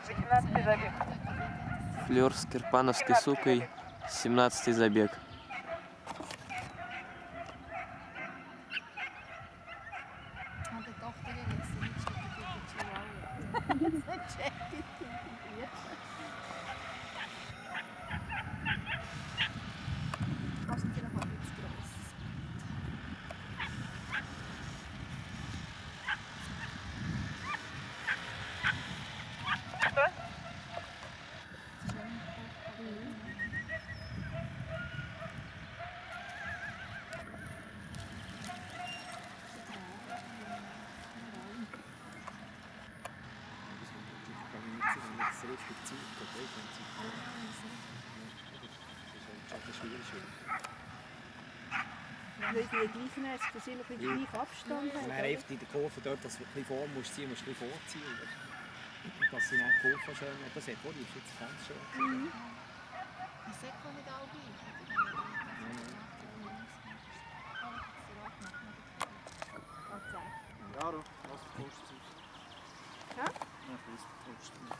18 забег. Флёр с кирпановской сукой, 17-й забег. Что? Weil die gleichen hast, dass immer ein bisschen gleich Abstand haben. Und dann einfach in der Kurve dort, dass du ein bisschen vor musst ziehen, musst du ein bisschen vorziehen. Oder? Dass sie nicht die Kurve schön hat. Das hat vorhin ist jetzt ganz schön. Das sagt man nicht auch gleich. Ja, du, lass die Post raus. Ja? Ja, lass die Post raus.